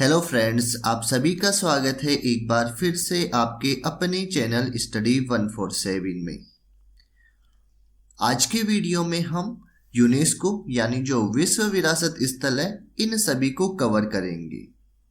Hello friends, आप सभी का स्वागत है एक बार फिर से आपके अपने चैनल स्टडी 147 में। आज के वीडियो में हम यूनेस्को यानी जो विश्व विरासत स्थल है इन सभी को कवर करेंगे।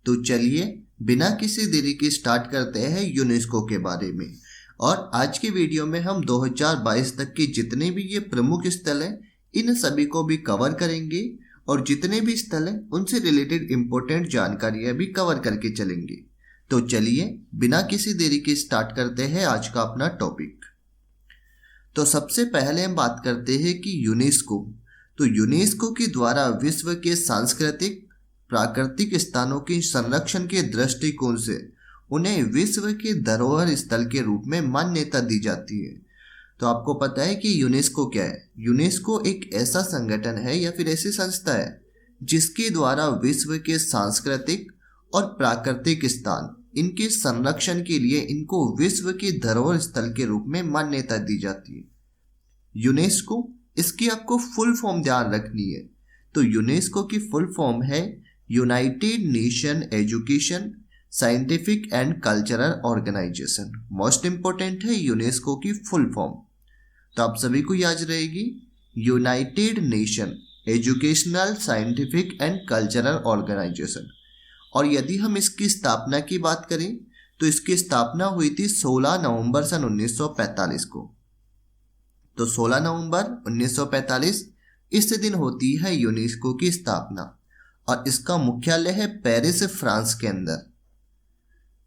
तो चलिए बिना किसी देरी के स्टार्ट करते हैं यूनेस्को के बारे में। और आज के वीडियो में हम 2022 तक के जितने भी ये प्रमुख स्थल हैं इन सभी को भी कवर करेंगे और जितने भी स्थल हैं उनसे रिलेटेड इंपॉर्टेंट जानकारियां भी कवर करके चलेंगे। तो चलिए बिना किसी देरी के स्टार्ट करते हैं आज का अपना टॉपिक। तो सबसे पहले हम बात करते हैं कि यूनेस्को। तो यूनेस्को के द्वारा विश्व के सांस्कृतिक प्राकृतिक स्थानों के संरक्षण के दृष्टिकोण से उन्हें विश्व के धरोहर स्थल के रूप में मान्यता दी जाती है। तो आपको पता है कि यूनेस्को क्या है? यूनेस्को एक ऐसा संगठन है या फिर ऐसी संस्था है जिसके द्वारा विश्व के सांस्कृतिक और प्राकृतिक स्थान इनके संरक्षण के लिए इनको विश्व के धरोहर स्थल के रूप में मान्यता दी जाती है। यूनेस्को, इसकी आपको फुल फॉर्म ध्यान रखनी है। तो यूनेस्को की फुल फॉर्म है United Nation Education Scientific and Cultural Organization. Most important है यूनेस्को की फुल फॉर्म, तो आप सभी को याद रहेगी United Nation Educational Scientific and Cultural Organization. और यदि हम इसकी स्थापना की बात करें तो इसकी स्थापना हुई थी 16 नवंबर सन 1945 को। तो 16 नवंबर 1945 इस दिन होती है यूनेस्को की स्थापना और इसका मुख्यालय है पेरिस, फ्रांस के अंदर।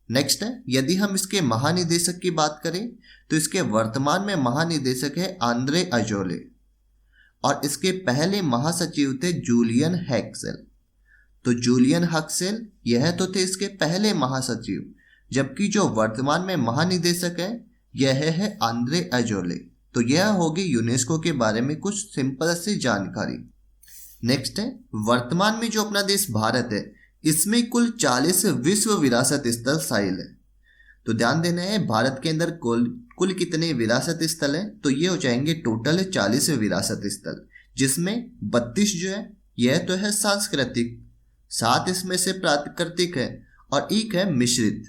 नेक्स्ट है, यदि हम इसके महानिदेशक की बात करें तो इसके वर्तमान में महानिदेशक है आंद्रे अजोले और इसके पहले महासचिव थे जूलियन हैक्सेल। तो जूलियन हैक्सेल यह तो थे इसके पहले महासचिव, जबकि जो वर्तमान में महानिदेशक है यह है आंद्रे अजोले। तो यह होगी यूनेस्को के बारे में कुछ सिंपल सी जानकारी। नेक्स्ट है, वर्तमान में जो अपना देश भारत है इसमें कुल 40 विश्व विरासत स्थल शामिल है। तो ध्यान देना है भारत के अंदर कुल कितने विरासत स्थल हैं? तो ये हो जाएंगे टोटल 40 विरासत स्थल, जिसमें 32 जो है यह तो है सांस्कृतिक, 7 इसमें से प्राकृतिक है और एक है मिश्रित।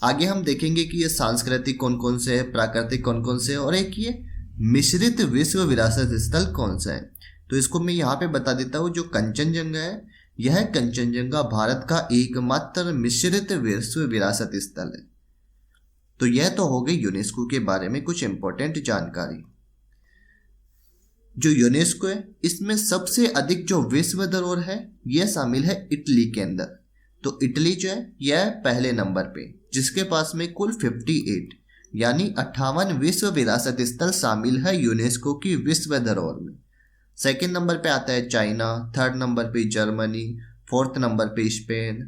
आगे हम देखेंगे कि ये सांस्कृतिक कौन कौन से है, प्राकृतिक कौन कौन से है और एक ये मिश्रित विश्व विरासत स्थल कौन सा है। तो इसको मैं यहाँ पे बता देता हूँ, जो कंचनजंगा है यह कंचनजंगा भारत का एकमात्र मिश्रित विश्व विरासत स्थल है। तो यह तो हो गई यूनेस्को के बारे में कुछ इंपॉर्टेंट जानकारी। जो यूनेस्को है इसमें सबसे अधिक जो विश्व धरोहर है यह शामिल है इटली के अंदर। तो इटली जो है यह पहले नंबर पे, जिसके पास में कुल 58 यानी 58 विश्व विरासत स्थल शामिल है यूनेस्को की विश्व धरोहर में। सेकेंड नंबर पे आता है चाइना, थर्ड नंबर पे जर्मनी, फोर्थ नंबर पे स्पेन,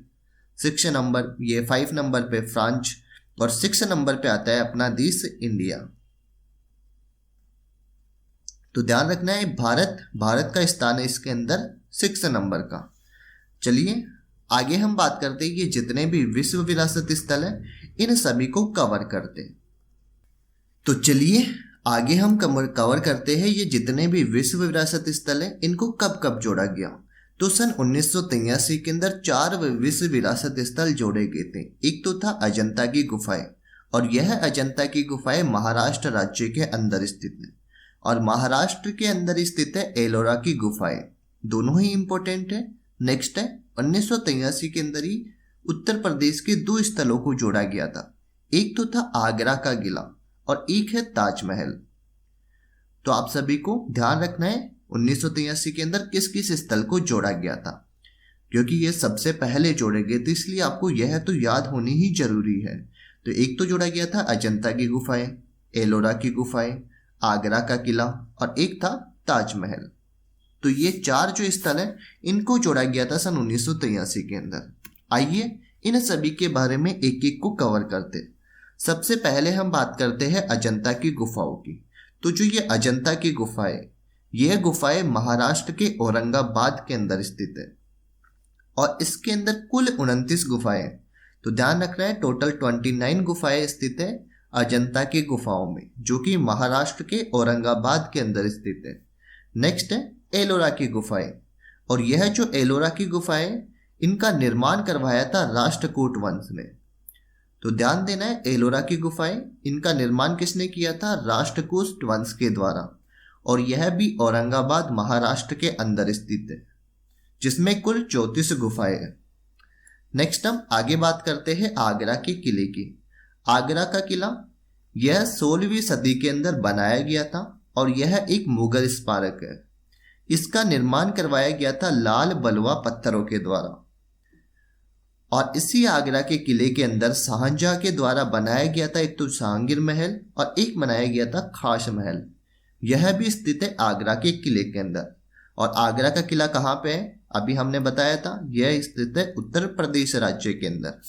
5 नंबर पे फ्रांस और 6 नंबर पे आता है अपना देश इंडिया। तो ध्यान रखना है भारत का स्थान है इसके अंदर 6 नंबर का। चलिए आगे हम बात करते हैं ये जितने भी विश्व विरासत स्थल हैं इन सभी को कवर करते हैं। तो चलिए आगे हम कवर करते हैं ये जितने भी विश्व विरासत स्थल हैं इनको कब कब जोड़ा गया। तो सन 1983 के अंदर 4 विश्व विरासत स्थल जोड़े गए थे। एक तो था अजंता की गुफाएं और यह अजंता की गुफाएं महाराष्ट्र राज्य के अंदर स्थित है और महाराष्ट्र के अंदर स्थित है एलोरा की गुफाएं, दोनों ही इंपॉर्टेंट है। नेक्स्ट है 1983 के अंदर ही उत्तर प्रदेश के 2 स्थलों को जोड़ा गया था। एक तो था आगरा का किला और एक है ताजमहल। तो आप सभी को ध्यान रखना है 1983 के अंदर किस किस स्थल को जोड़ा गया था, क्योंकि ये सबसे पहले जोड़े गए थे इसलिए आपको यह तो याद होनी ही जरूरी है। तो एक तो जोड़ा गया था अजंता की गुफाएं, एलोरा की गुफाएं, आगरा का किला और एक था ताजमहल। तो ये 4 जो स्थल है इनको जोड़ा गया था सन 1983 के अंदर। आइए इन सभी के बारे में एक एक को कवर करते। सबसे पहले हम बात करते हैं अजंता की गुफाओं की। तो जो ये अजंता की गुफाएं, यह गुफाएं महाराष्ट्र के औरंगाबाद के अंदर स्थित है और इसके अंदर कुल 29 गुफाएं। तो ध्यान रखना है टोटल 29 गुफाएं स्थित है अजंता की गुफाओं में, जो कि महाराष्ट्र के औरंगाबाद के अंदर स्थित है। नेक्स्ट है एलोरा की गुफाएं और यह जो एलोरा की गुफाएं इनका निर्माण करवाया था राष्ट्रकूट वंश ने। तो ध्यान देना है, एलोरा की गुफाएं, इनका निर्माण किसने किया था? राष्ट्रकूट वंश के द्वारा, और यह भी औरंगाबाद महाराष्ट्र के अंदर स्थित है, जिसमें कुल 34 गुफाएं हैं। नेक्स्ट हम आगे बात करते हैं आगरा के किले की। आगरा का किला यह 16वीं सदी के अंदर बनाया गया था और यह एक मुगल स्मारक है। इसका निर्माण करवाया गया था लाल बलुआ पत्थरों के द्वारा, और इसी आगरा के किले के अंदर शाहजहां के द्वारा बनाया गया था एक तो जहांगीर महल और एक बनाया गया था खास महल। यह भी स्थित है आगरा के किले के अंदर। और आगरा का किला कहाँ पे है? अभी हमने बताया था, यह स्थित है उत्तर प्रदेश राज्य के अंदर।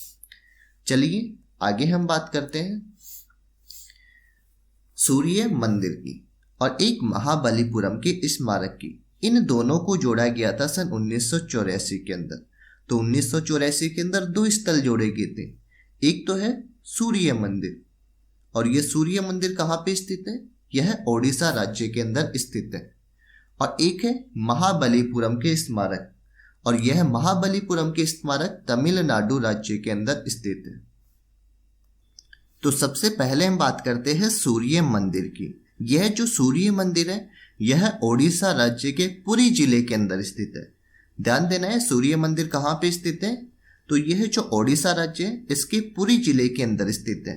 चलिए आगे हम बात करते हैं सूर्य मंदिर की और एक महाबलीपुरम के स्मारक की। इन दोनों को जोड़ा गया था सन 1984 के अंदर। तो 1984 के अंदर 2 स्थल जोड़े गए थे। एक तो है सूर्य मंदिर, और यह सूर्य मंदिर कहाँ पे स्थित है? यह ओडिशा राज्य के अंदर स्थित है। और एक है महाबलीपुरम के स्मारक, और यह महाबलीपुरम के स्मारक तमिलनाडु राज्य के अंदर स्थित है। तो सबसे पहले हम बात करते हैं सूर्य मंदिर की। यह जो सूर्य मंदिर है यह ओडिशा राज्य के पुरी जिले के अंदर स्थित है। ध्यान देना है, सूर्य मंदिर कहाँ पे स्थित है? तो यह जो ओडिशा राज्य है इसके पुरी जिले के अंदर स्थित है।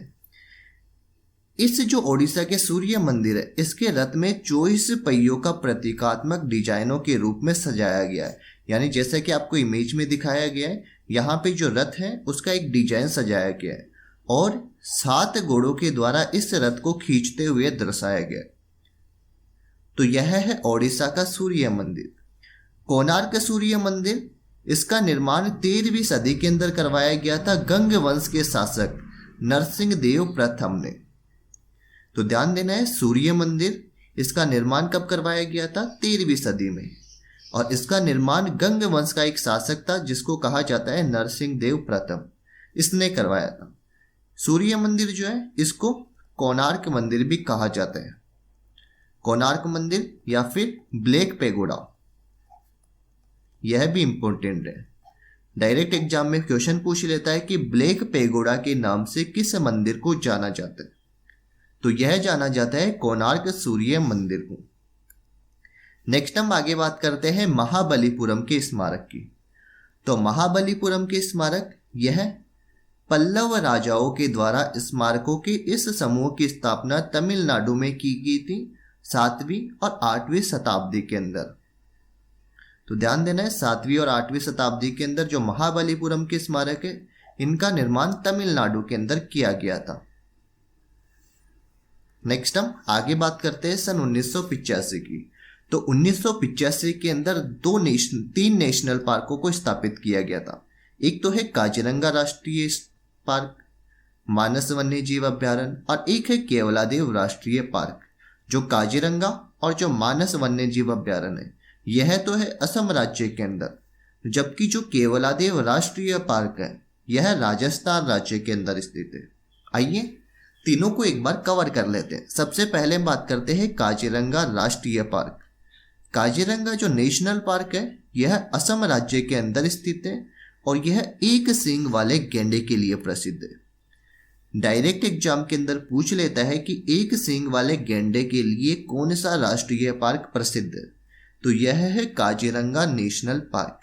इस जो ओडिशा के सूर्य मंदिर है इसके रथ में 24 पहियों का प्रतीकात्मक डिजाइनों के रूप में सजाया गया है। यानी जैसा कि आपको इमेज में दिखाया गया है, यहाँ पे जो रथ है उसका एक डिजाइन सजाया गया है और 7 घोड़ों के द्वारा इस रथ को खींचते हुए दर्शाया गया है। तो यह है ओडिशा का सूर्य मंदिर। कोणार्क सूर्य मंदिर, इसका निर्माण 13वीं सदी के अंदर करवाया गया था गंग वंश के शासक नरसिंह देव प्रथम ने। तो ध्यान देना है, सूर्य मंदिर इसका निर्माण कब करवाया गया था? 13वीं सदी में, और इसका निर्माण गंग वंश का एक शासक था जिसको कहा जाता है नरसिंह देव प्रथम, इसने करवाया था। सूर्य मंदिर जो है इसको कोणार्क मंदिर भी कहा जाता है। कोणार्क मंदिर या फिर ब्लैक पैगोडा, यह भी इंपॉर्टेंट है। डायरेक्ट एग्जाम में क्वेश्चन पूछ लेता है कि ब्लैक पैगोडा के नाम से किस मंदिर को जाना जाता है? तो यह जाना जाता है कोणार्क सूर्य मंदिर को। नेक्स्ट हम आगे बात करते हैं महाबलीपुरम के स्मारक की। तो महाबलीपुरम के स्मारक यह पल्लव राजाओं के द्वारा स्मारकों के इस समूह की स्थापना तमिलनाडु में की गई थी 7वीं और 8वीं शताब्दी के अंदर। तो ध्यान देना है, 7वीं और 8वीं शताब्दी के अंदर जो महाबलीपुरम के स्मारक है इनका निर्माण तमिलनाडु के अंदर किया गया था। नेक्स्ट हम आगे बात करते हैं सन 1985 की। तो 1985 के अंदर 3 नेशनल पार्कों को स्थापित किया गया था। एक तो है काजीरंगा राष्ट्रीय पार्क, मानस वन्य जीव अभ्यारण्य, और एक है केवलादेव राष्ट्रीय पार्क। जो काजीरंगा और जो मानस वन्य जीव अभ्यारण्य है यह तो है असम राज्य के अंदर, जबकि जो केवलादेव राष्ट्रीय पार्क है यह राजस्थान राज्य के अंदर स्थित है। आइए तीनों को एक बार कवर कर लेते हैं। सबसे पहले हम बात करते हैं काजीरंगा राष्ट्रीय पार्क। काजीरंगा जो नेशनल पार्क है यह असम राज्य के अंदर स्थित है और यह एक सींग वाले गैंडे के लिए प्रसिद्ध है। डायरेक्ट एग्जाम के अंदर पूछ लेता है कि एक सींग वाले गैंडे के लिए कौन सा राष्ट्रीय पार्क प्रसिद्ध है? तो यह है काजीरंगा नेशनल पार्क।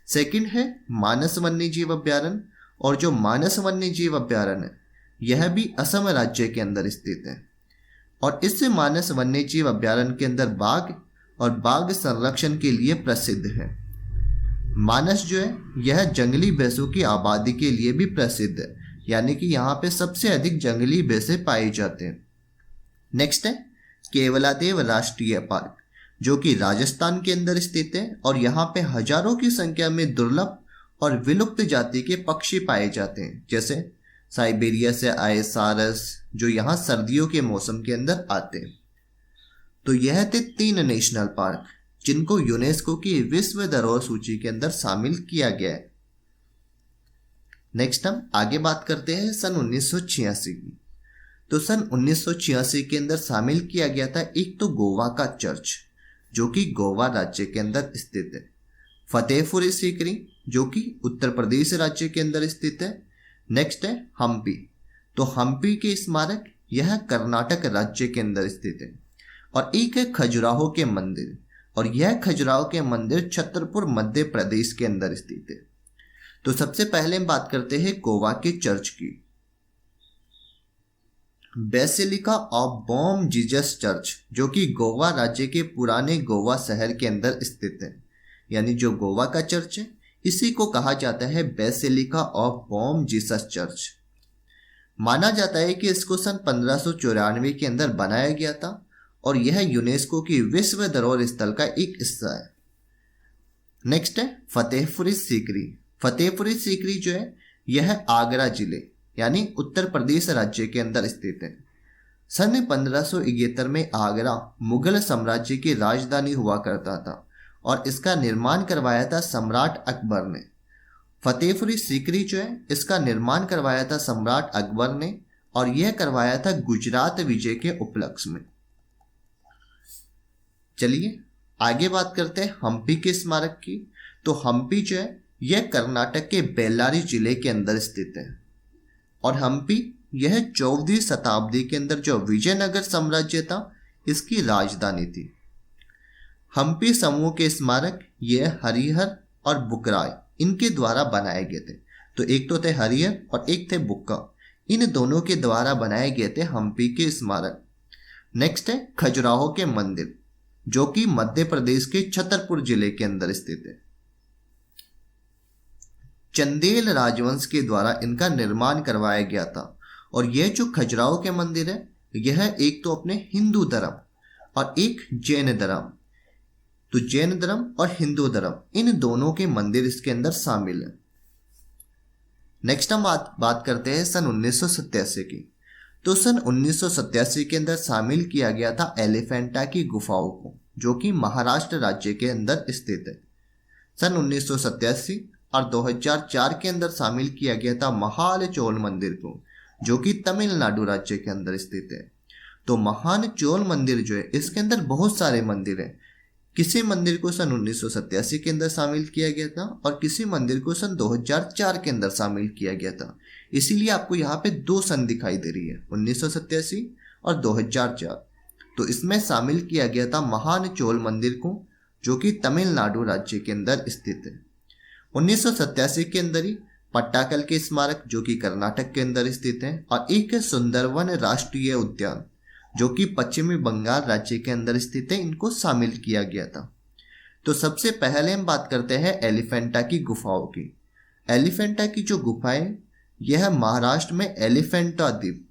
सेकंड है मानस वन्य जीव अभ्यारण्य, और जो मानस वन्य जीव अभ्यारण्य है यह भी असम राज्य के अंदर स्थित है, और इस मानस वन्य जीव अभ्यारण्य के अंदर बाघ और बाघ संरक्षण के लिए प्रसिद्ध है। मानस जो है यह जंगली भैंसों की आबादी के लिए भी प्रसिद्ध है, यानी कि यहाँ पे सबसे अधिक जंगली भैंसे पाए जाते हैं। नेक्स्ट है केवलादेव राष्ट्रीय पार्क, जो कि राजस्थान के अंदर स्थित है और यहाँ पे हजारों की संख्या में दुर्लभ और विलुप्त जाति के पक्षी पाए जाते हैं, जैसे साइबेरिया से आए सारस जो यहाँ सर्दियों के मौसम के अंदर आते हैं। तो यह थे 3 नेशनल पार्क जिनको यूनेस्को की विश्व धरोहर सूची के अंदर शामिल किया गया है। नेक्स्ट हम आगे बात करते हैं सन 1986 की। तो सन 1986 के अंदर शामिल किया गया था एक तो गोवा का चर्च, जो कि गोवा राज्य के अंदर स्थित है। फतेहपुरी सीकरी जो कि उत्तर प्रदेश राज्य के अंदर स्थित है। नेक्स्ट है हम्पी। तो हम्पी के स्मारक यह कर्नाटक राज्य के अंदर स्थित है। और एक है खजुराहो के मंदिर, और यह खजुराहो के मंदिर छतरपुर मध्य प्रदेश के अंदर स्थित है। तो सबसे पहले हम बात करते हैं गोवा के चर्च की। Basilica of Bom Jesus church, जो कि गोवा राज्य के पुराने गोवा शहर के अंदर स्थित है, यानी जो गोवा का चर्च है इसी को कहा जाता है basilica of Bom Jesus church. माना जाता है कि इसको सन 1594 के अंदर बनाया गया था और यह यूनेस्को की विश्व धरोहर स्थल का एक हिस्सा है। नेक्स्ट है फतेहपुरी सीकरी। फतेहपुरी सीकरी जो है यह आगरा जिले यानी उत्तर प्रदेश राज्य के अंदर स्थित है। सन 1571 में आगरा मुगल साम्राज्य की राजधानी हुआ करता था और इसका निर्माण करवाया था सम्राट अकबर ने। फतेहपुरी सीकरी जो है इसका निर्माण करवाया था सम्राट अकबर ने और यह करवाया था गुजरात विजय के उपलक्ष्य में। चलिए आगे बात करते हैं हम्पी के स्मारक की। तो हम्पी जो है यह कर्नाटक के बेल्लारी जिले के अंदर स्थित है और हम्पी यह 14वीं शताब्दी के अंदर जो विजयनगर साम्राज्य था इसकी राजधानी थी। हम्पी समूह के स्मारक यह हरिहर और बुक्राय इनके द्वारा बनाए गए थे। तो एक तो थे हरिहर और एक थे बुक्का, इन दोनों के द्वारा बनाए गए थे हम्पी के स्मारक। नेक्स्ट है खजुराहो के मंदिर, जो कि मध्य प्रदेश के छतरपुर जिले के अंदर स्थित है। चंदेल राजवंश के द्वारा इनका निर्माण करवाया गया था और यह जो खजुराहो के मंदिर है यह एक तो अपने हिंदू धर्म और एक जैन धर्म, तो जैन धर्म और हिंदू धर्म इन दोनों के मंदिर इसके अंदर शामिल है। नेक्स्ट हम बात करते हैं सन 1987 की। तो सन 1987 के अंदर शामिल किया गया था एलिफेंटा की गुफाओं को, जो कि महाराष्ट्र राज्य के अंदर स्थित है। सन 1987 और 2004 के अंदर शामिल किया गया था महान चोल मंदिर को, जो कि तमिलनाडु राज्य के अंदर स्थित है। तो महान चोल मंदिर जो है इसके अंदर बहुत सारे मंदिर हैं। किसी मंदिर को सन 1987 के अंदर शामिल किया गया था और किसी मंदिर को सन 2004 के अंदर शामिल किया गया था। इसीलिए आपको यहाँ पे दो सन दिखाई दे रही है, 1987 और 2004। तो इसमें शामिल किया गया था महान चोल मंदिर को, जो कि तमिलनाडु राज्य के अंदर स्थित है। 1987 के अंदर ही पट्टाकल के स्मारक, जो कि कर्नाटक के अंदर स्थित है, और एक है सुंदरवन राष्ट्रीय उद्यान, जो कि पश्चिमी बंगाल राज्य के अंदर स्थित है, इनको शामिल किया गया था। तो सबसे पहले हम बात करते हैं एलिफेंटा की गुफाओं की। एलिफेंटा की जो गुफाएं यह महाराष्ट्र में एलिफेंटा द्वीप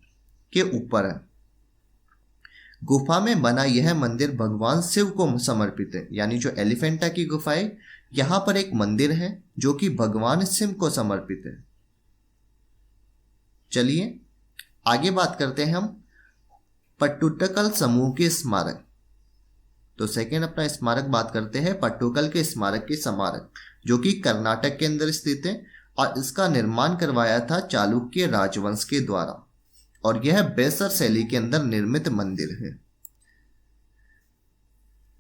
के ऊपर है। गुफा में बना यह मंदिर भगवान शिव को समर्पित है, यानी जो एलिफेंटा की गुफाएं यहाँ पर एक मंदिर है जो कि भगवान शिव को समर्पित है। चलिए आगे बात करते हैं हम पट्टुकल समूह के स्मारक। तो सेकेंड अपना स्मारक बात करते हैं पट्टुकल के स्मारक के स्मारक, जो कि कर्नाटक के अंदर स्थित है और इसका निर्माण करवाया था चालुक्य राजवंश के द्वारा और यह बेसर शैली के अंदर निर्मित मंदिर है।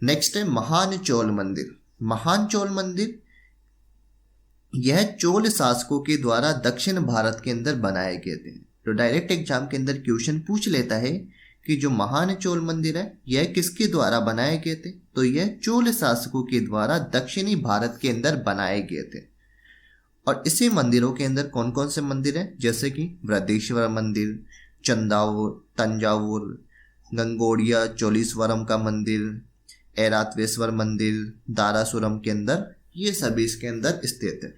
नेक्स्ट है महान चोल मंदिर। महान चोल मंदिर यह चोल शासकों के द्वारा दक्षिण भारत के अंदर बनाए गए थे। तो डायरेक्ट एग्जाम के अंदर क्वेश्चन पूछ लेता है कि जो महान चोल मंदिर है यह किसके द्वारा बनाए गए थे, तो यह चोल शासकों के द्वारा दक्षिणी भारत के अंदर बनाए गए थे। और इसी मंदिरों के अंदर कौन कौन से मंदिर हैं, जैसे कि बृहदेश्वर मंदिर, तंजावुर, गंगोड़िया चोलीश्वरम का मंदिर, ऐरावतेश्वर मंदिर, दारासुरम के अंदर, ये सभी इसके अंदर स्थित है।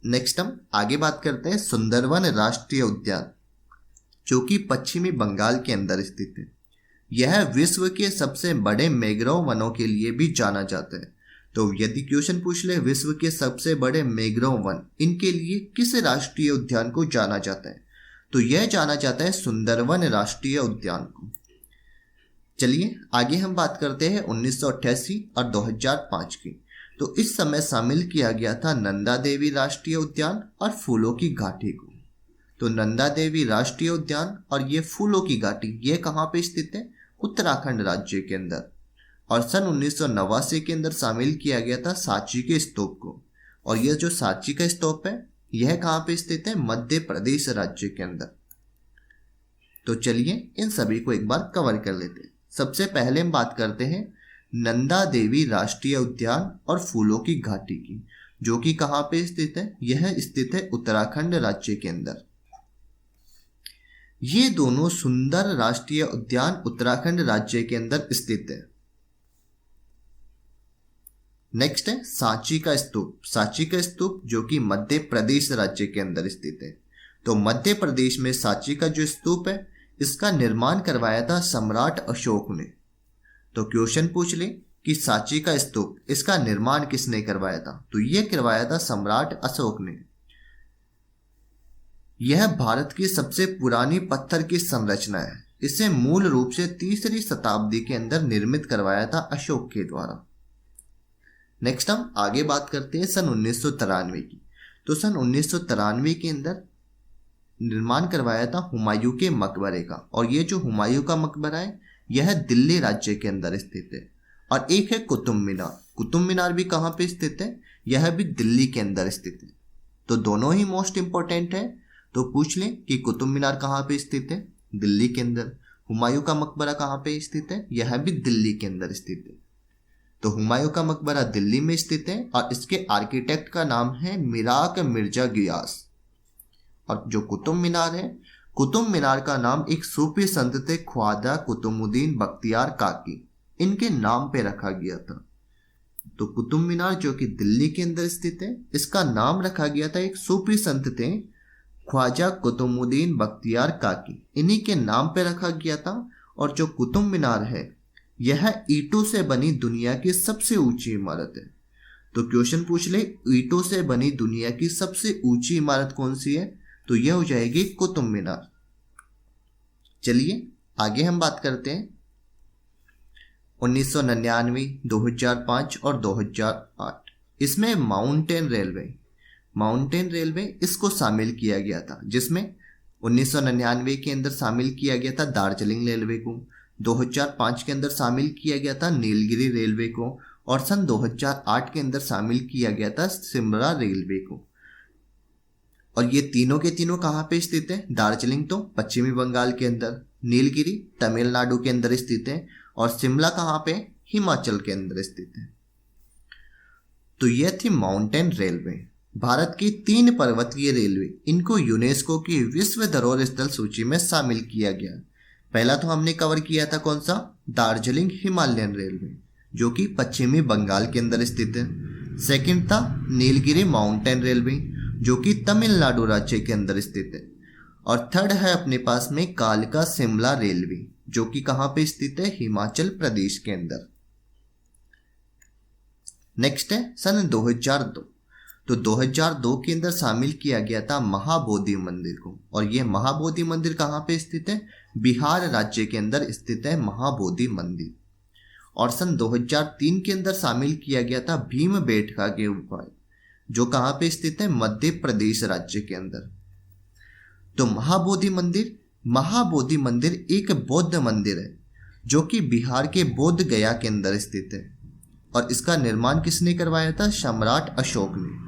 नेक्स्ट हम आगे बात करते हैं सुंदरवन राष्ट्रीय उद्यान, जो कि पश्चिमी बंगाल के अंदर स्थित है। यह विश्व के सबसे बड़े मैंग्रोव वनों के लिए भी जाना जाता है। तो यदि क्वेश्चन पूछ ले विश्व के सबसे बड़े मैंग्रोव वन, इनके लिए किस राष्ट्रीय उद्यान को जाना जाता है, तो यह जाना जाता है सुंदरवन राष्ट्रीय उद्यान को। चलिए आगे हम बात करते हैं 1988 और 2005 की। तो इस समय शामिल किया गया था नंदा देवी राष्ट्रीय उद्यान और फूलों की घाटी को। तो नंदा देवी राष्ट्रीय उद्यान और ये फूलों की घाटी ये कहाँ पे स्थित है, उत्तराखंड राज्य के अंदर। और सन 1989 के अंदर शामिल किया गया था सांची के स्तूप को। और यह जो सांची का स्तूप है यह कहाँ पे स्थित है? मध्य प्रदेश राज्य के अंदर। तो चलिए इन सभी को एक बार कवर कर लेते हैं। सबसे पहले हम बात करते हैं नंदा देवी राष्ट्रीय उद्यान और फूलों की घाटी की, जो कि कहाँ पे स्थित है? यह स्थित है उत्तराखंड राज्य के अंदर। ये दोनों सुंदर राष्ट्रीय उद्यान उत्तराखंड राज्य के अंदर स्थित है। नेक्स्ट है सांची का स्तूप। सांची का स्तूप जो कि मध्य प्रदेश राज्य के अंदर स्थित है। तो मध्य प्रदेश में सांची का जो स्तूप है इसका निर्माण करवाया था सम्राट अशोक ने। तो क्वेश्चन पूछ ले कि सांची का स्तूप इसका निर्माण किसने करवाया था? तो यह करवाया था सम्राट अशोक ने। यह भारत की सबसे पुरानी पत्थर की संरचना है। इसे मूल रूप से 3री शताब्दी के अंदर निर्मित करवाया था अशोक के द्वारा। नेक्स्ट हम आगे बात करते हैं सन 1993 की। तो सन 1993 के अंदर निर्माण करवाया था हुमायूं के मकबरे का। और ये जो हुमायूं का मकबरा है यह दिल्ली राज्य के अंदर स्थित है। और एक है कुतुब मीनार। कुतुब मीनार भी कहाँ पे स्थित है? यह भी दिल्ली के अंदर स्थित है। तो दोनों ही मोस्ट इंपॉर्टेंट है। तो पूछ लें कि कुतुब मीनार कहाँ पे स्थित है? दिल्ली के अंदर। हुमायूं का मकबरा कहाँ पे स्थित है? यह भी दिल्ली के अंदर स्थित है। तो हुमायूं का मकबरा दिल्ली में स्थित है और इसके आर्किटेक्ट का नाम है मिराक मिर्जा गियास। और जो कुतुब मीनार है, कुतुब मीनार का नाम एक सूफी संत थे ख्वाजा कुतुबुद्दीन बख्तियार काकी, इनके नाम पे रखा गया था। तो कुतुब मीनार जो कि दिल्ली के अंदर स्थित है इसका नाम रखा गया था एक सूफी संत थे ख्वाजा कुतुबुद्दीन बख्तियार काकी, इन्हीं के नाम पे रखा गया था। और जो कुतुब मीनार है यह ईंटों से बनी दुनिया की सबसे ऊंची इमारत है। तो क्वेश्चन पूछ ले ईंटों से बनी दुनिया की सबसे ऊंची इमारत कौन सी है? तो यह हो जाएगी कुतुब मीनार। चलिए आगे हम बात करते हैं 1999, 2005 और 2008। इसमें माउंटेन रेलवे इसको शामिल किया गया था, जिसमें 1999 के अंदर शामिल किया गया था दार्जिलिंग रेलवे को, 2005 के अंदर शामिल किया गया था नीलगिरी रेलवे को और सन 2008 के अंदर शामिल किया गया था शिमला रेलवे को। और ये तीनों के तीनों कहाँ पे स्थित है? दार्जिलिंग तो पश्चिमी बंगाल के अंदर, नीलगिरी तमिलनाडु के अंदर स्थित है और शिमला कहाँ पे? हिमाचल के अंदर स्थित है। तो यह थी माउंटेन रेलवे। भारत की 3 पर्वतीय रेलवे, इनको यूनेस्को की विश्व धरोहर स्थल सूची में शामिल किया गया। पहला तो हमने कवर किया था कौन सा? दार्जिलिंग हिमालयन रेलवे जो कि पश्चिमी बंगाल के अंदर स्थित है। सेकंड था नीलगिरी माउंटेन रेलवे जो कि तमिलनाडु राज्य के अंदर स्थित है। और थर्ड है अपने पास में कालका शिमला रेलवे जो कि कहाँ पे स्थित है? हिमाचल प्रदेश के अंदर। नेक्स्ट है सन 2002। तो 2002 के अंदर शामिल किया गया था महाबोधि मंदिर को। और यह महाबोधि मंदिर कहाँ पे स्थित है? बिहार राज्य के अंदर स्थित है महाबोधि मंदिर। और सन 2003 के अंदर शामिल किया गया था भीमबेटका के गुफा जो कहाँ पे स्थित है? मध्य प्रदेश राज्य के अंदर। तो महाबोधि मंदिर एक बौद्ध मंदिर है जो कि बिहार के बोध गया के अंदर स्थित है। और इसका निर्माण किसने करवाया था? सम्राट अशोक ने।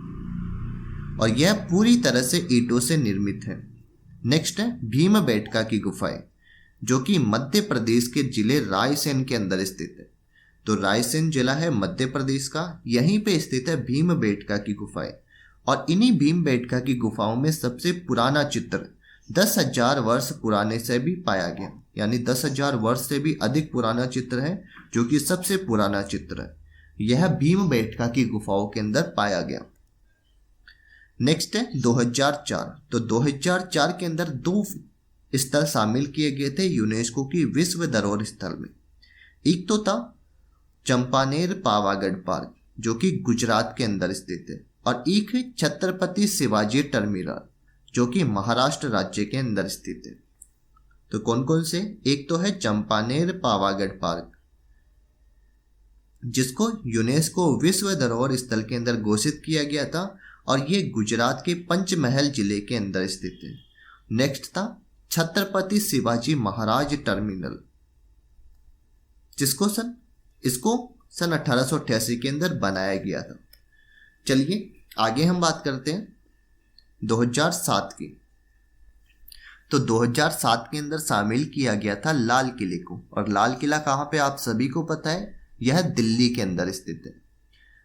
और यह पूरी तरह से ईंटों से निर्मित है। नेक्स्ट है भीमबेटका की गुफाएं जो कि मध्य प्रदेश के जिले रायसेन के अंदर स्थित है। तो रायसेन जिला है मध्य प्रदेश का, यहीं पे स्थित है भीमबेटका की गुफाएं। और इन्हीं भीमबेटका की गुफाओं में सबसे पुराना चित्र 10,000 वर्ष पुराने से भी पाया गया, यानी 10,000 वर्ष से भी अधिक पुराना चित्र है जो कि सबसे पुराना चित्र है। यह भीमबेटका की गुफाओं के अंदर पाया गया। नेक्स्ट है 2004। तो 2004 के अंदर 2 स्थल शामिल किए गए थे यूनेस्को की विश्व धरोहर स्थल में। एक तो था चंपानेर पावागढ़ पार्क जो कि गुजरात के अंदर स्थित है। और एक है छत्रपति शिवाजी टर्मिनल जो कि महाराष्ट्र राज्य के अंदर स्थित है। तो कौन कौन से? एक तो है चंपानेर पावागढ़ पार्क जिसको यूनेस्को विश्व धरोहर स्थल के अंदर घोषित किया गया था और ये गुजरात के पंचमहल जिले के अंदर स्थित है। नेक्स्ट था छत्रपति शिवाजी महाराज टर्मिनल जिसको सन इसको सन 1888 के अंदर बनाया गया था। चलिए आगे हम बात करते हैं 2007 की। तो 2007 के अंदर शामिल किया गया था लाल किले को, और लाल किला कहाँ पे आप सभी को पता है, यह दिल्ली के अंदर स्थित है।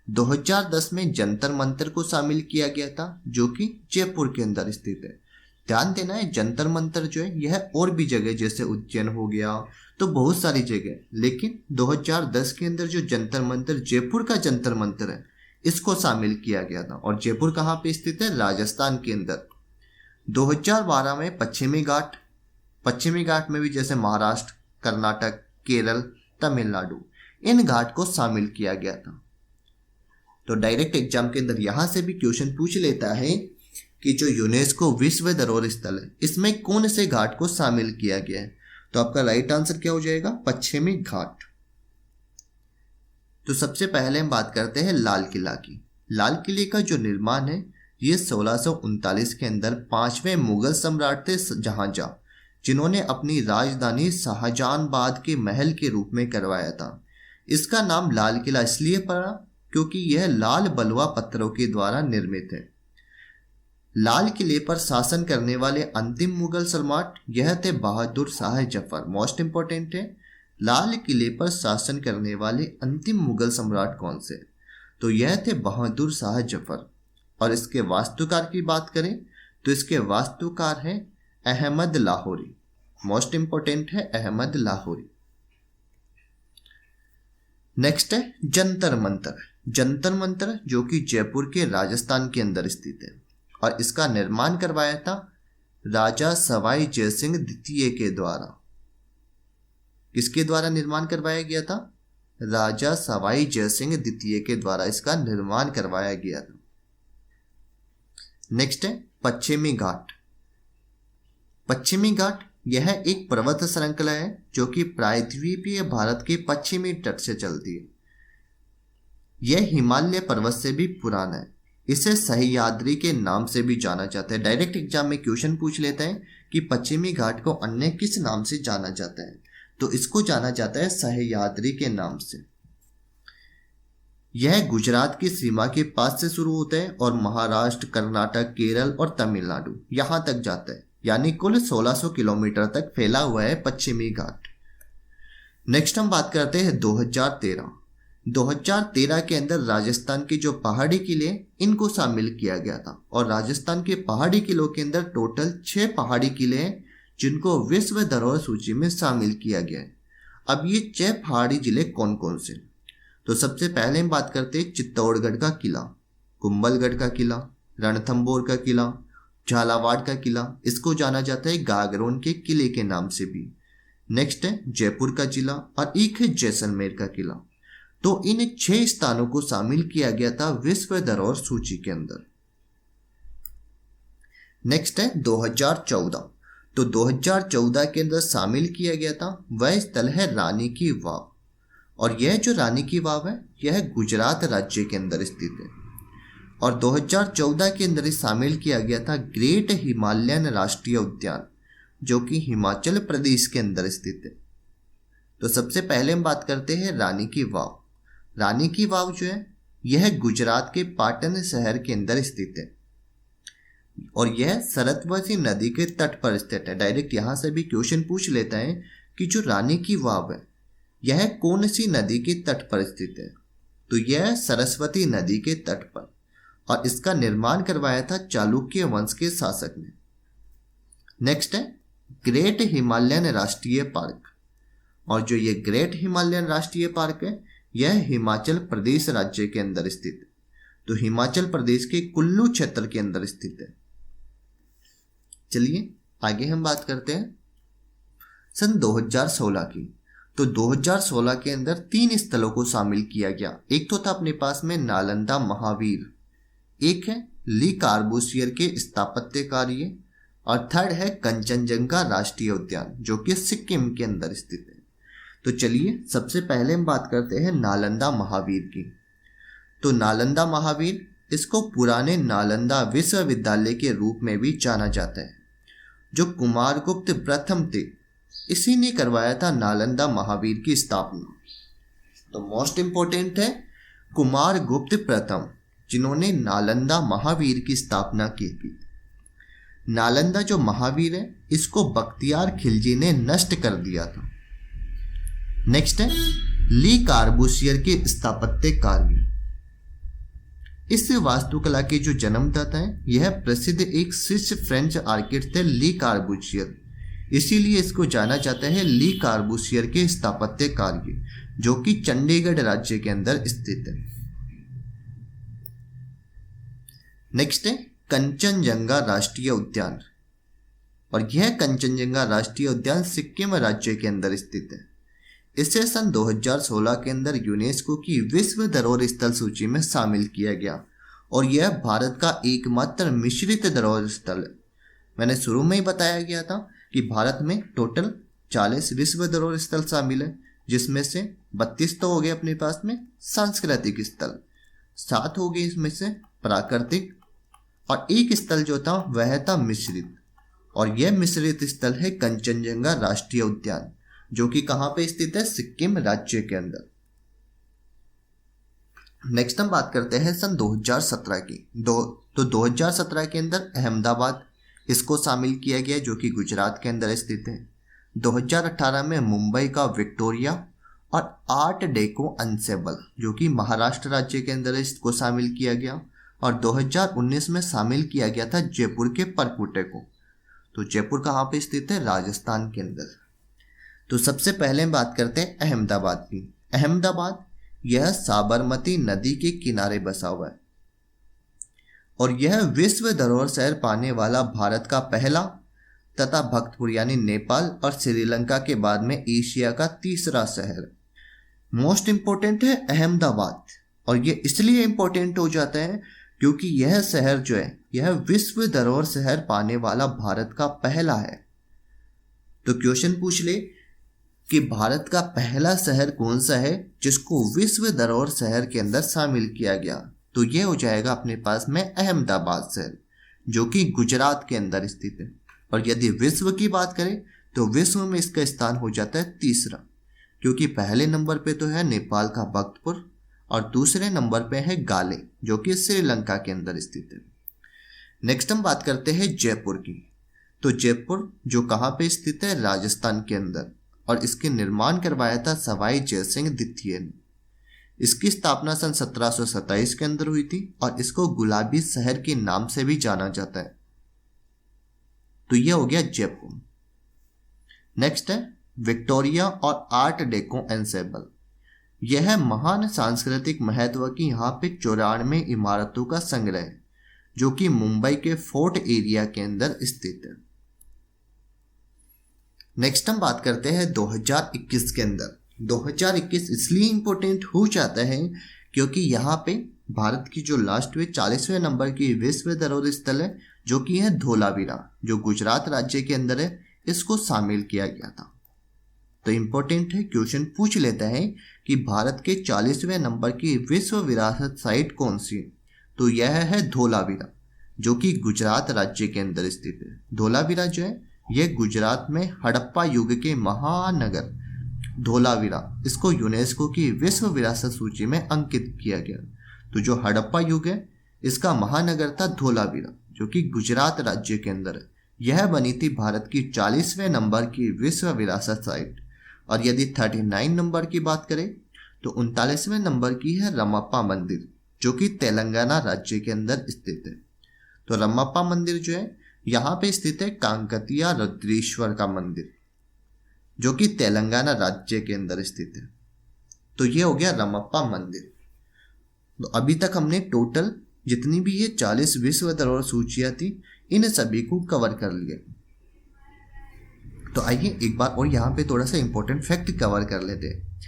2010 में जंतर मंतर को शामिल किया गया था जो कि जयपुर के अंदर स्थित है। ध्यान देना है, जंतर मंतर जो है यह और भी जगह जैसे उज्जैन हो गया, तो बहुत सारी जगह, लेकिन 2010 के अंदर जो जंतर मंतर जयपुर का जंतर मंतर है इसको शामिल किया गया था। और जयपुर कहाँ पे स्थित है, राजस्थान के अंदर। 2012 में पश्चिमी घाट में भी जैसे महाराष्ट्र, कर्नाटक, केरल, तमिलनाडु, इन घाट को शामिल किया गया था। तो डायरेक्ट एग्जाम के अंदर यहां से भी क्वेश्चन पूछ लेता है कि जो यूनेस्को विश्व धरोहर स्थल है इसमें कौन से घाट को शामिल किया गया है। तो आपका राइट आंसर क्या हो जाएगा, पश्चिमी घाट। तो सबसे पहले हम बात करते हैं लाल किला की। लाल किले का जो निर्माण है ये 1639 के अंदर 5वें मुगल सम्राट थे जहांजहां, जिन्होंने अपनी राजधानी शाहजहानाबाद के महल के रूप में करवाया था। इसका नाम लाल किला इसलिए पड़ा क्योंकि यह लाल बलुआ पत्थरों के द्वारा निर्मित है। लाल किले पर शासन करने वाले अंतिम मुगल सम्राट यह थे बहादुर शाह जफर। मोस्ट इंपॉर्टेंट है, लाल किले पर शासन करने वाले अंतिम मुगल सम्राट कौन से, तो यह थे बहादुर शाह जफर। और इसके वास्तुकार की बात करें तो इसके वास्तुकार हैं अहमद लाहौरी। मोस्ट इंपॉर्टेंट है अहमद लाहौरी। नेक्स्ट है जंतर मंतर। जंतर मंतर जो कि जयपुर के राजस्थान के अंदर स्थित है, और इसका निर्माण करवाया था राजा सवाई जयसिंह द्वितीय के द्वारा। किसके द्वारा निर्माण करवाया गया था, राजा सवाई जयसिंह द्वितीय के द्वारा इसका निर्माण करवाया गया था। नेक्स्ट है पश्चिमी घाट। पश्चिमी घाट यह एक पर्वत श्रृंखला है जो कि प्रायद्वीपीय भारत के पश्चिमी तट से चलती है। यह हिमालय पर्वत से भी पुराना है। इसे सह्याद्री के नाम से भी जाना जाता है। डायरेक्ट एग्जाम में क्वेश्चन पूछ लेते हैं कि पश्चिमी घाट को अन्य किस नाम से जाना जाता है, तो इसको जाना जाता है सह्याद्री के नाम से। यह गुजरात की सीमा के पास से शुरू होता है और महाराष्ट्र, कर्नाटक, केरल और तमिलनाडु यहां तक जाता है, यानी कुल 1600 किलोमीटर तक फैला हुआ है पश्चिमी घाट। नेक्स्ट हम बात करते हैं 2013 के अंदर राजस्थान के जो पहाड़ी किले इनको शामिल किया गया था, और राजस्थान के पहाड़ी किलों के अंदर टोटल 6 पहाड़ी किले हैं जिनको विश्व धरोहर सूची में शामिल किया गया है। अब ये 6 पहाड़ी जिले कौन कौन से, तो सबसे पहले हम बात करते हैं चित्तौड़गढ़ का किला, कुंभलगढ़ का किला, रणथंभौर का किला, झालावाड़ का किला, इसको जाना जाता है गागरोन के किले के नाम से भी। नेक्स्ट है जयपुर का किला, और एक है जैसलमेर का किला। तो इन 6 स्थानों को शामिल किया गया था विश्व धरोहर सूची के अंदर। नेक्स्ट है 2014। तो 2014 के अंदर शामिल किया गया था वह स्थल है रानी की वाव, और यह जो रानी की वाव है यह गुजरात राज्य के अंदर स्थित है। और 2014 के अंदर शामिल किया गया था ग्रेट हिमालयन राष्ट्रीय उद्यान जो कि हिमाचल प्रदेश के अंदर स्थित है। तो सबसे पहले हम बात करते हैं रानी की वाव। रानी की वाव जो है यह गुजरात के पाटन शहर के अंदर स्थित है, और यह सरस्वती नदी के तट पर स्थित है। डायरेक्ट यहां से भी क्वेश्चन पूछ लेता है कि जो रानी की वाव है यह कौन सी नदी के तट पर स्थित है, तो यह सरस्वती नदी के तट पर, और इसका निर्माण करवाया था चालुक्य वंश के शासक ने। नेक्स्ट है ग्रेट हिमालयन राष्ट्रीय पार्क, और जो ये ग्रेट हिमालयन राष्ट्रीय पार्क है यह हिमाचल प्रदेश राज्य के अंदर स्थित है। तो हिमाचल प्रदेश के कुल्लू क्षेत्र के अंदर स्थित है। चलिए आगे हम बात करते हैं सन 2016 की। तो 2016 के अंदर 3 स्थलों को शामिल किया गया। एक तो था अपने पास में नालंदा महावीर, एक है ली कार्बूसियर के स्थापत्य कार्य, और थर्ड है कंचनजंगा राष्ट्रीय उद्यान जो कि सिक्किम के अंदर स्थित है। तो चलिए सबसे पहले हम बात करते हैं नालंदा महावीर की। तो नालंदा महावीर इसको पुराने नालंदा विश्वविद्यालय के रूप में भी जाना जाता है, जो कुमारगुप्त प्रथम थे, इसी ने करवाया था नालंदा महावीर की स्थापना। तो मोस्ट इंपोर्टेंट है कुमार गुप्त प्रथम, जिन्होंने नालंदा महावीर की स्थापना की थी। नालंदा जो महावीर है इसको बख्तियार खिलजी ने नष्ट कर दिया था। नेक्स्ट है ली कार्बूसियर के स्थापत्य कार्य। इस वास्तुकला के जो जन्मदाता है यह प्रसिद्ध एक स्विस फ्रेंच आर्किटेक्ट थे ली कार्बूसियर, इसीलिए इसको जाना जाता है ली कार्बूसियर के स्थापत्य कार्य, जो कि चंडीगढ़ राज्य के अंदर स्थित है। नेक्स्ट है कंचनजंगा राष्ट्रीय उद्यान, और यह कंचनजंगा राष्ट्रीय उद्यान सिक्किम राज्य के अंदर स्थित है। इसे सन 2016 के अंदर यूनेस्को की विश्व धरोहर स्थल सूची में शामिल किया गया, और यह भारत का एकमात्र मिश्रित धरोहर स्थल है। मैंने शुरू में ही बताया गया था कि भारत में टोटल 40 विश्व धरोहर स्थल शामिल है, जिसमें से 32 तो हो गए अपने पास में सांस्कृतिक स्थल, 7 हो गए इसमें से प्राकृतिक, और एक स्थल जो था वह था मिश्रित, और यह मिश्रित स्थल है कंचनजंगा राष्ट्रीय उद्यान, जो कि कहाँ पे स्थित है, सिक्किम राज्य के अंदर। नेक्स्ट हम बात करते हैं सन 2017 की। तो 2017 के अंदर अहमदाबाद इसको शामिल किया गया, जो कि गुजरात के अंदर स्थित है। 2018 में मुंबई का विक्टोरिया और आर्ट डेको अंसेबल, जो कि महाराष्ट्र राज्य के अंदर इसको शामिल किया गया, और 2019 में शामिल किया गया था जयपुर के परकुटे को। तो जयपुर कहाँ पे स्थित है, राजस्थान के अंदर। तो सबसे पहले बात करते हैं अहमदाबाद की। अहमदाबाद यह साबरमती नदी के किनारे बसा हुआ है, और यह विश्व धरोहर शहर पाने वाला भारत का पहला तथा भक्तपुर यानी नेपाल और श्रीलंका के बाद में एशिया का तीसरा शहर। मोस्ट इंपोर्टेंट है अहमदाबाद, और ये इसलिए इंपॉर्टेंट हो जाता है क्योंकि यह शहर जो है यह विश्व धरोहर शहर पाने वाला भारत का पहला है। तो क्वेश्चन पूछ ले कि भारत का पहला शहर कौन सा है जिसको विश्व धरोहर शहर के अंदर शामिल किया गया, तो ये हो जाएगा अपने पास में अहमदाबाद शहर, जो कि गुजरात के अंदर स्थित है। और यदि विश्व की बात करें तो विश्व में इसका स्थान हो जाता है तीसरा, क्योंकि पहले नंबर पे तो है नेपाल का भक्तपुर, और दूसरे नंबर पे है गाले, जो कि श्रीलंका के अंदर स्थित है। नेक्स्ट हम बात करते हैं जयपुर की। तो जयपुर जो कहाँ पे स्थित है, राजस्थान के अंदर, और इसके निर्माण करवाया था सवाई जयसिंह द्वितीय ने। इसकी स्थापना सन 1727 के अंदर हुई थी, और इसको गुलाबी शहर के नाम से भी जाना जाता है। तो यह हो गया जयपुर। नेक्स्ट है विक्टोरिया और आर्ट डेको एंसेबल। यह महान सांस्कृतिक महत्व की यहाँ पे 94 इमारतों का संग्रह है, जो कि मुंबई के फोर्ट एरिया के अंदर स्थित है। नेक्स्ट हम बात करते हैं 2021 के अंदर। 2021 इसलिए इंपॉर्टेंट हो जाता है क्योंकि यहाँ पे भारत की जो लास्टवें 40वें नंबर की विश्व धरोहर स्थल है, जो कि है धोलावीरा, जो गुजरात राज्य के अंदर है, इसको शामिल किया गया था। तो इंपॉर्टेंट है, क्वेश्चन पूछ लेता है कि भारत के 40वें नंबर की विश्व विरासत साइट कौन सी है, तो यह है धोलावीरा, जो कि गुजरात राज्य के अंदर स्थित है। धोलावीरा जो है यह गुजरात में हड़प्पा युग के महानगर धोलावीरा, इसको यूनेस्को की विश्व विरासत सूची में अंकित किया गया। तो जो हड़प्पा युग है इसका महानगर था धोलावीरा, जो कि गुजरात राज्य के अंदर है। यह बनी थी भारत की 40वें नंबर की विश्व विरासत साइट। और यदि 39 नंबर की बात करें तो 39वें नंबर की है रमप्पा मंदिर, जो कि तेलंगाना राज्य के अंदर स्थित है। तो रमप्पा मंदिर जो है यहाँ पे स्थित है कांकतिया रुद्रेश्वर का मंदिर, जो कि तेलंगाना राज्य के अंदर स्थित है। तो ये हो गया रमप्पा मंदिर। तो अभी तक हमने टोटल जितनी भी ये 40 विश्व धरोहर सूचियाँ थी, इन सभी को कवर कर लिया। तो आइए एक बार और यहाँ पे थोड़ा सा इंपॉर्टेंट फैक्ट कवर कर लेते हैं।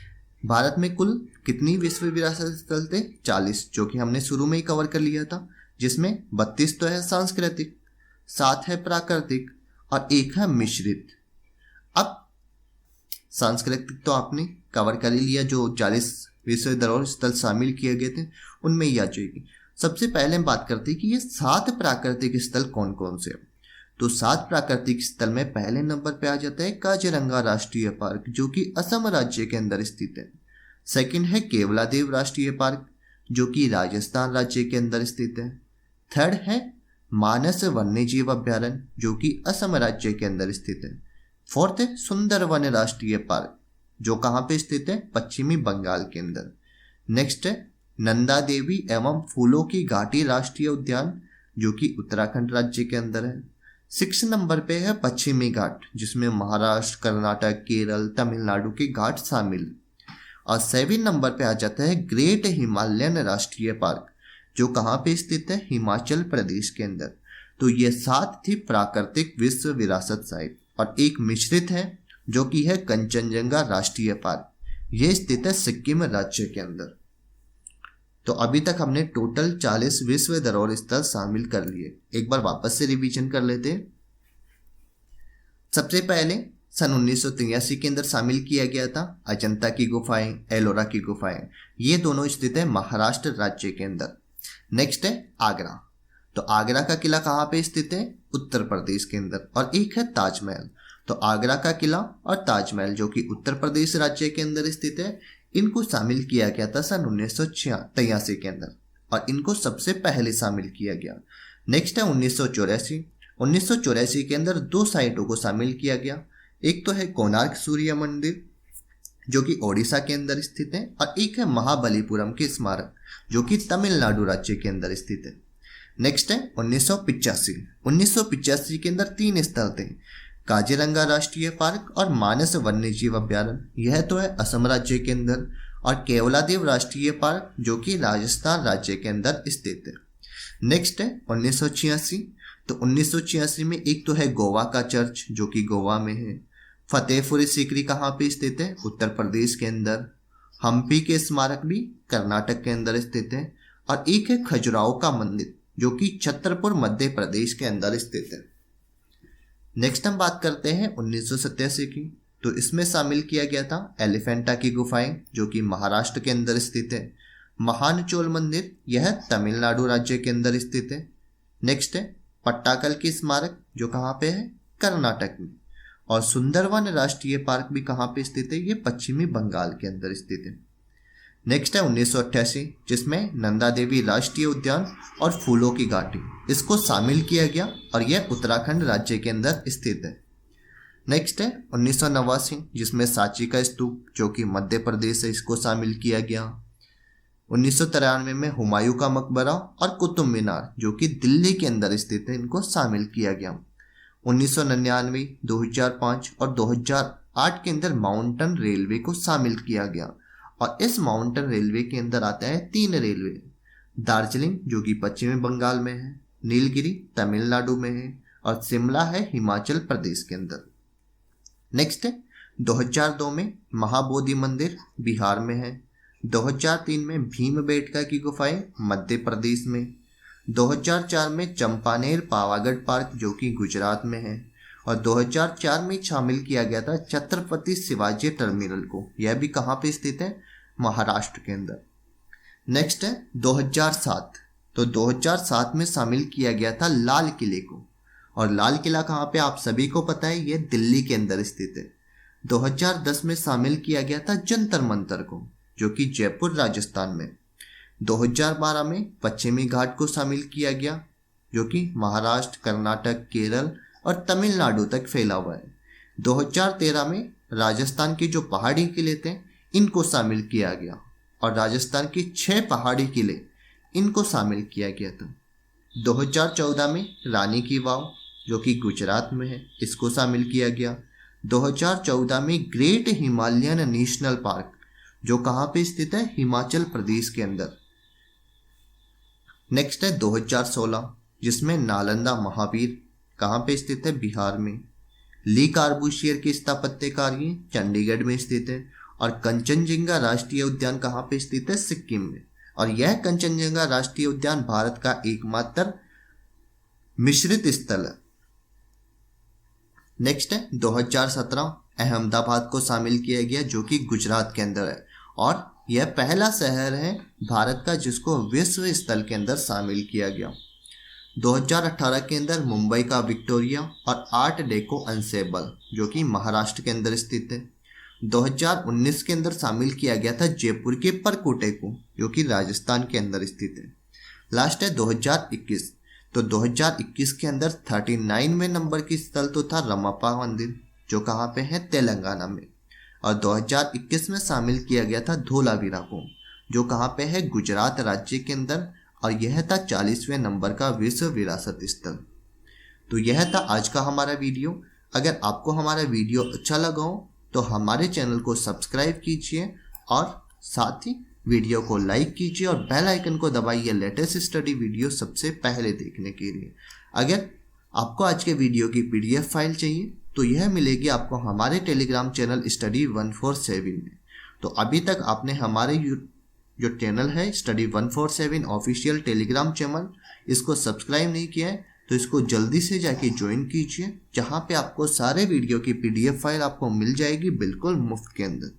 भारत में कुल कितनी विश्व विरासत स्थल थे? 40, जो कि हमने शुरू में ही कवर कर लिया था, जिसमें 32 तो है सांस्कृतिक, 7 है प्राकृतिक और 1 है मिश्रित। अब सांस्कृतिक तो आपने कवर कर ही लिया, जो 40 विश्व धरोहर स्थल शामिल किए गए थे उनमें ही आ जाएगी। सबसे पहले हम बात करते हैं कि ये 7 प्राकृतिक स्थल कौन कौन से। तो 7 प्राकृतिक स्थल में पहले नंबर पे आ जाता है काजीरंगा राष्ट्रीय पार्क, जो कि असम राज्य के अंदर स्थित है। सेकंड है केवलादेव राष्ट्रीय पार्क जो कि राजस्थान राज्य के अंदर स्थित है। थर्ड है मानस वन्यजीव अभ्यारण्य जो कि असम राज्य के अंदर स्थित है। फोर्थ है सुंदरवन राष्ट्रीय पार्क जो कहाँ पे स्थित है, पश्चिमी बंगाल के अंदर। नेक्स्ट है नंदा देवी एवं फूलों की घाटी राष्ट्रीय उद्यान जो कि उत्तराखंड राज्य के अंदर है। 6 नंबर पे है पश्चिमी घाट जिसमें महाराष्ट्र, कर्नाटक, केरल, तमिलनाडु के घाट शामिल। और 7 नंबर पे आ जाता है ग्रेट हिमालयन राष्ट्रीय पार्क जो कहाँ पे स्थित है, हिमाचल प्रदेश के अंदर। तो ये 7 थी प्राकृतिक विश्व विरासत साइट और एक मिश्रित है जो कि है कंचनजंगा राष्ट्रीय पार्क। ये स्थित है सिक्किम राज्य के अंदर। तो अभी तक हमने टोटल 40 विश्व धरोहर स्थल शामिल कर लिए। एक बार वापस से रिवीजन कर लेते हैं। सबसे पहले सन 1983 के अंदर शामिल किया गया था अजंता की गुफाएं, एलोरा की गुफाएं। ये दोनों स्थित है महाराष्ट्र राज्य के अंदर। नेक्स्ट है आगरा। तो आगरा का किला कहाँ पे स्थित है, उत्तर प्रदेश के अंदर। और एक है ताजमहल। तो आगरा का किला और ताजमहल जो कि उत्तर प्रदेश राज्य के अंदर स्थित है, इनको शामिल किया गया था सन 1983 के अंदर और इनको सबसे पहले शामिल किया गया। नेक्स्ट है 1984 के अंदर 2 साइटों को शामिल किया गया। एक तो है कोणार्क सूर्य मंदिर जो कि ओडिशा के अंदर स्थित है और एक है महाबलीपुरम के स्मारक जो कि तमिलनाडु राज्य के अंदर स्थित है। नेक्स्ट है 1985 के अंदर 3 स्थल थे, काजीरंगा राष्ट्रीय पार्क और मानस वन्यजीव अभ्यारण्य, यह तो है असम राज्य के अंदर। और केवलादेव राष्ट्रीय पार्क जो कि राजस्थान राज्य के अंदर स्थित है। नेक्स्ट है 1986। तो 1986 में एक तो है गोवा का चर्च जो कि गोवा में है। फतेहपुरी सीकरी कहाँ पे स्थित है, उत्तर प्रदेश के अंदर। हम्पी के स्मारक भी कर्नाटक के अंदर स्थित है। और एक है खजुराहो का मंदिर जो कि छतरपुर मध्य प्रदेश के अंदर स्थित है। नेक्स्ट हम बात करते हैं 1987 की। तो इसमें शामिल किया गया था एलिफेंटा की गुफाएं जो कि महाराष्ट्र के अंदर स्थित है। महान चोल मंदिर, यह तमिलनाडु राज्य के अंदर स्थित है। नेक्स्ट है पट्टाकल की स्मारक जो कहाँ पे है, कर्नाटक में। और सुंदरवन राष्ट्रीय पार्क भी कहाँ पे स्थित है, ये पश्चिमी बंगाल के अंदर स्थित है। नेक्स्ट है 1988 जिसमें नंदा देवी राष्ट्रीय उद्यान और फूलों की घाटी, इसको शामिल किया गया और यह उत्तराखंड राज्य के अंदर स्थित है। नेक्स्ट है 1989 जिसमें सांची का स्तूप जो कि मध्य प्रदेश है, इसको शामिल किया गया। 1993 में हुमायूं का मकबरा और कुतुब मीनार जो कि दिल्ली के अंदर स्थित है, इनको शामिल किया गया। 1999, 2005 और 2008 के अंदर माउंटेन रेलवे को शामिल किया गया। और इस माउंटेन रेलवे के अंदर आता है 3 रेलवे, दार्जिलिंग जो कि पश्चिमी बंगाल में है, नीलगिरी तमिलनाडु में है और शिमला है हिमाचल प्रदेश के अंदर। नेक्स्ट है 2002 में महाबोधि मंदिर बिहार में है। 2003 में भीमबेटका की गुफाएं मध्य प्रदेश में। 2004 में चंपानेर पावागढ़ पार्क जो कि गुजरात में है। और 2004 में शामिल किया गया था छत्रपति शिवाजी टर्मिनल को, यह भी कहाँ पे स्थित है, महाराष्ट्र के अंदर। नेक्स्ट है 2007। तो 2007 में शामिल किया गया था लाल किले को। और लाल किला कहाँ पे, आप सभी को पता है, यह दिल्ली के अंदर स्थित है। 2010 में शामिल किया गया था जंतर मंतर को जो कि जयपुर राजस्थान में। 2012 में पश्चिमी घाट को शामिल किया गया जो कि महाराष्ट्र, कर्नाटक, केरल और तमिलनाडु तक फैला हुआ है। 2013 में राजस्थान के जो पहाड़ी किले थे इनको शामिल किया गया और राजस्थान के 6 पहाड़ी किले इनको शामिल किया गया था। 2014 में रानी की वाव जो कि गुजरात में है, इसको शामिल किया गया। 2014 में ग्रेट हिमालयन नेशनल पार्क जो कहाँ पे स्थित है, हिमाचल प्रदेश के अंदर। नेक्स्ट है 2016 जिसमें नालंदा महावीर कहाँ पे स्थित है, बिहार में। ली कार्बूशियर की स्थापत्य कार्य चंडीगढ़ में स्थित है। और कंचनजंगा राष्ट्रीय उद्यान कहाँ पे स्थित है, सिक्किम में। और यह कंचनजंगा राष्ट्रीय उद्यान भारत का एकमात्र मिश्रित स्थल है। नेक्स्ट है 2017 अहमदाबाद को शामिल किया गया जो कि गुजरात के अंदर है और यह पहला शहर है भारत का जिसको विश्व स्थल के अंदर शामिल किया गया। 2018 के अंदर मुंबई का विक्टोरिया और आर्ट डेको अंसेबल जो कि महाराष्ट्र के अंदर स्थित है। 2019 के अंदर शामिल किया गया था जयपुर के परकोटे को, जो कि राजस्थान के अंदर स्थित है। लास्ट है 2021, तो 2021 के अंदर 39वें नंबर की स्थल तो था रमप्पा मंदिर, जो कहाँ पे है, तेलंगाना में। और 2021 में शामिल किया गया था धोलावीरा को, जो कहाँ पे है, गुजरात राज्य के अंदर, और यह था 40वें नंबर का विश्व विरासत स्थल। तो यह था आज का हमारा वीडियो। अगर आपको हमारा वीडियो अच्छा लगा हो तो हमारे चैनल को सब्सक्राइब कीजिए और साथ ही वीडियो को लाइक कीजिए और बेल आइकन को दबाइए लेटेस्ट स्टडी वीडियो सबसे पहले देखने के लिए। अगर आपको आज के वीडियो की PDF फाइल चाहिए तो यह मिलेगी आपको हमारे टेलीग्राम चैनल स्टडी 147 में। तो अभी तक आपने हमारे जो चैनल है स्टडी 147 ऑफिशियल टेलीग्राम चैनल, इसको सब्सक्राइब नहीं किया है तो इसको जल्दी से जाके ज्वाइन कीजिए, जहाँ पे आपको सारे वीडियो की PDF फाइल आपको मिल जाएगी बिल्कुल मुफ्त के अंदर।